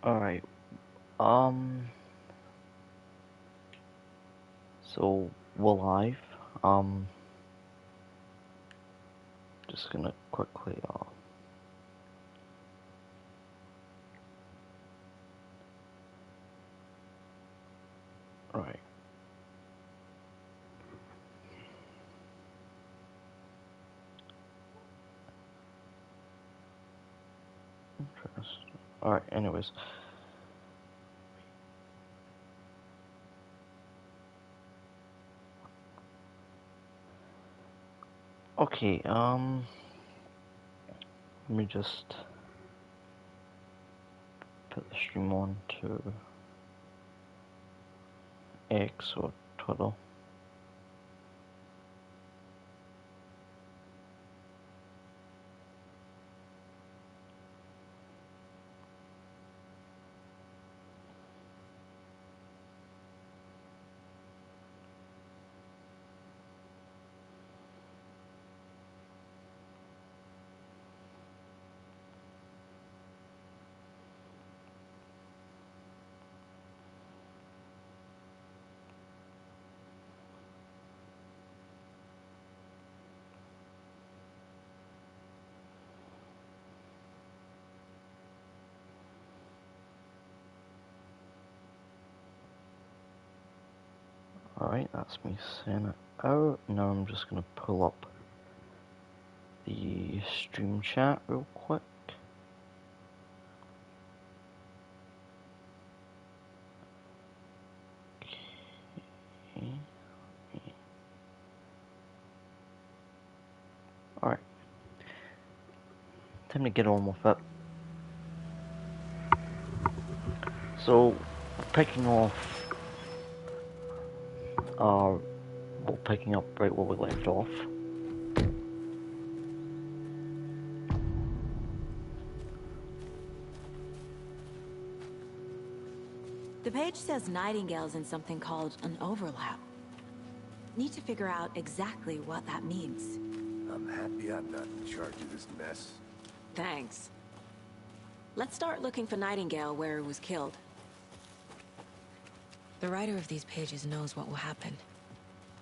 Alright, so we're live. Just gonna quickly, right. Alright, anyways. Okay, let me just put the stream on to X or Twitter. Alright, that's me saying it out. Now I'm just gonna pull up the stream chat real quick. Okay. Alright. Time to get on with it. So, picking off, well, picking up right where we left off. The page says Nightingale's in something called an overlap. Need to figure out exactly what that means. I'm happy I'm not in charge of this mess. Thanks. Let's start looking for Nightingale where he was killed. The writer of these pages knows what will happen.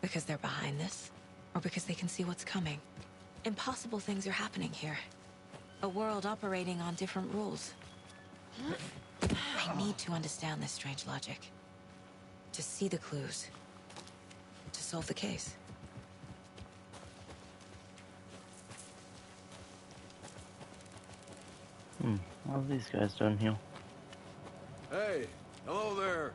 Because they're behind this, or because they can see what's coming. Impossible things are happening here. A world operating on different rules. I need to understand this strange logic. To see the clues. To solve the case. What are these guys doing here? Hey, hello there.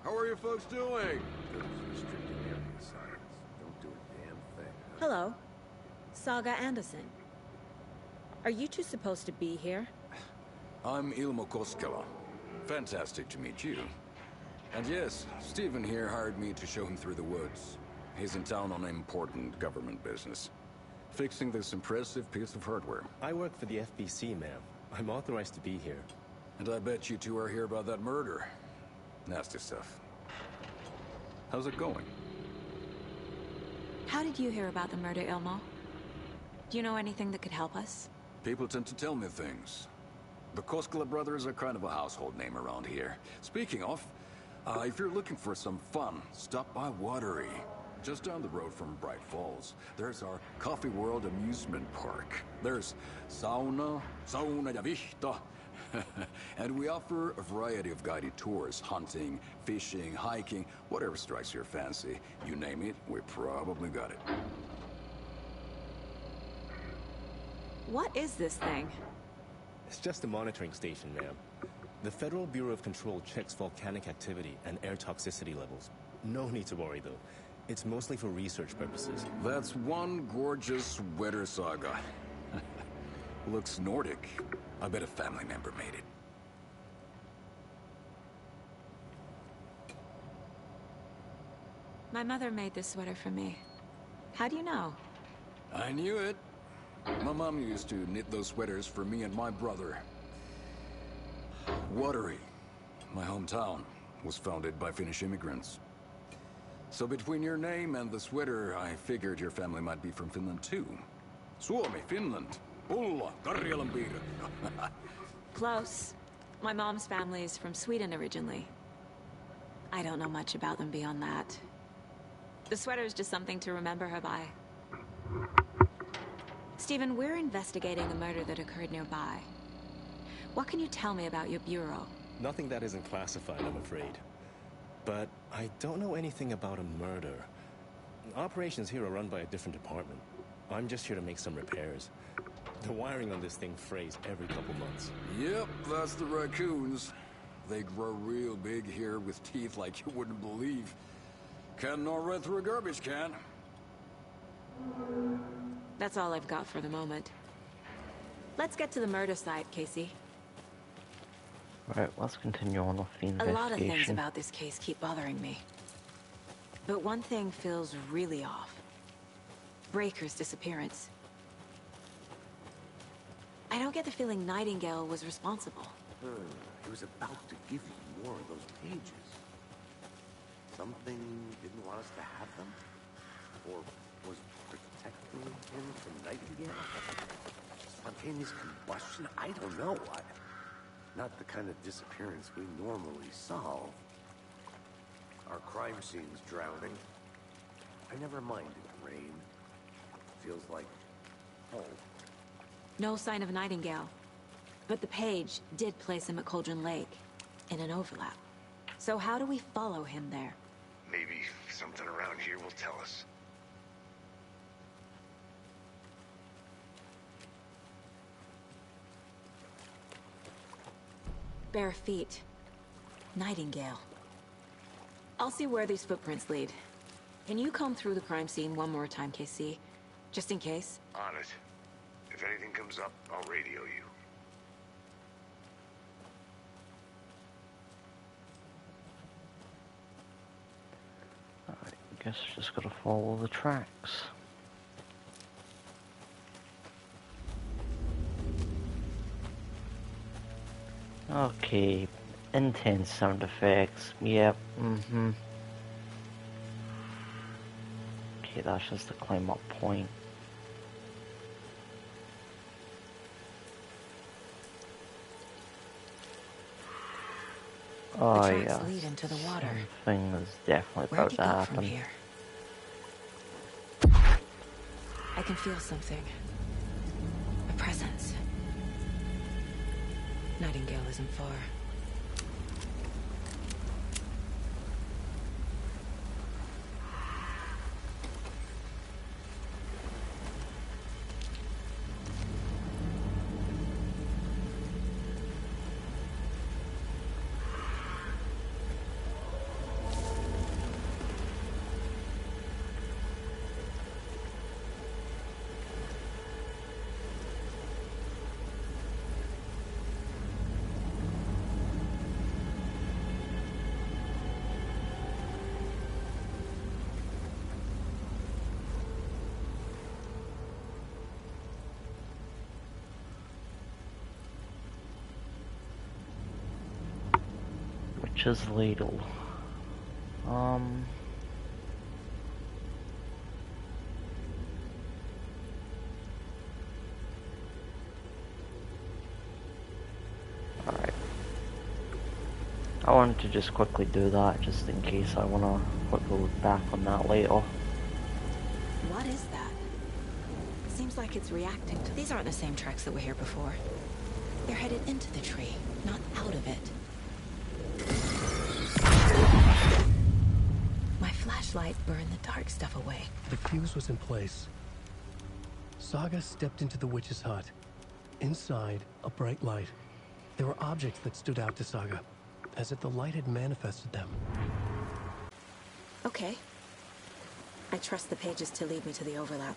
How are you folks doing? Restricting area science. Don't do a damn thing. Hello. Saga Anderson. Are you two supposed to be here? I'm Ilmo Koskela. Fantastic to meet you. And yes, Stephen here hired me to show him through the woods. He's in town on important government business. Fixing this impressive piece of hardware. I work for the FBC, ma'am. I'm authorized to be here. And I bet you two are here about that murder. Nasty stuff. How's it going? How did you hear about the murder, Ilmo? Do you know anything that could help us? People tend to tell me things. The Koskela brothers are kind of a household name around here. Speaking of, if you're looking for some fun, stop by Watery. Just down the road from Bright Falls, there's our Coffee World amusement park. There's sauna ja vihta. And we offer a variety of guided tours, hunting, fishing, hiking, whatever strikes your fancy. You name it, we probably got it. What is this thing? It's just a monitoring station, ma'am. The Federal Bureau of Control checks volcanic activity and air toxicity levels. No need to worry, though. It's mostly for research purposes. That's one gorgeous weather saga. Looks Nordic. I bet a family member made it. My mother made this sweater for me. How do you know? I knew it. My mom used to knit those sweaters for me and my brother. Watery, my hometown, was founded by Finnish immigrants. So between your name and the sweater, I figured your family might be from Finland too. Suomi, Finland. Pulla, Karjalan piirakka. Close. My mom's family is from Sweden originally. I don't know much about them beyond that. The sweater is just something to remember her by. Stephen, we're investigating a murder that occurred nearby. What can you tell me about your bureau? Nothing that isn't classified, I'm afraid. But I don't know anything about a murder. Operations here are run by a different department. I'm just here to make some repairs. The wiring on this thing frays every couple months. Yep, that's the raccoons. They grow real big here with teeth like you wouldn't believe. Can't gnaw right through a garbage can. That's all I've got for the moment. Let's get to the murder site, Casey. Right, let's continue on with the A lot of things investigation. about this case keep bothering me. But one thing feels really off. Breaker's disappearance. I don't get the feeling Nightingale was responsible. He was about to give you more of those pages. Something didn't want us to have them? Or was protecting him from Nightingale? Spontaneous combustion? I don't know. Not the kind of disappearance we normally solve. Our crime scene's drowning. I never minded rain. Feels like home. No sign of Nightingale. But the page did place him at Cauldron Lake, in an overlap. So how do we follow him there? Maybe something around here will tell us. Bare feet. Nightingale. I'll see where these footprints lead. Can you comb through the crime scene one more time, KC? Just in case? On it. If anything comes up, I'll radio you. I guess just gotta follow the tracks. Okay, intense sound effects. Yep, Okay, that's just the climb up point. Oh the tracks yeah, lead into the water. something is definitely Where'd about it to go from happen. here? I can feel something. A presence. Nightingale isn't far. Witch's Ladle. Alright. I wanted to just quickly do that, just in case I want to quickly look back on that later. What is that? Seems like it's reacting to... These aren't the same tracks that were here before. They're headed into the tree, not out of it. My flashlight burned the dark stuff away. The fuse was in place. Saga stepped into the witch's hut. Inside, a bright light. There were objects that stood out to Saga, as if the light had manifested them. Okay. I trust the pages to lead me to the overlap.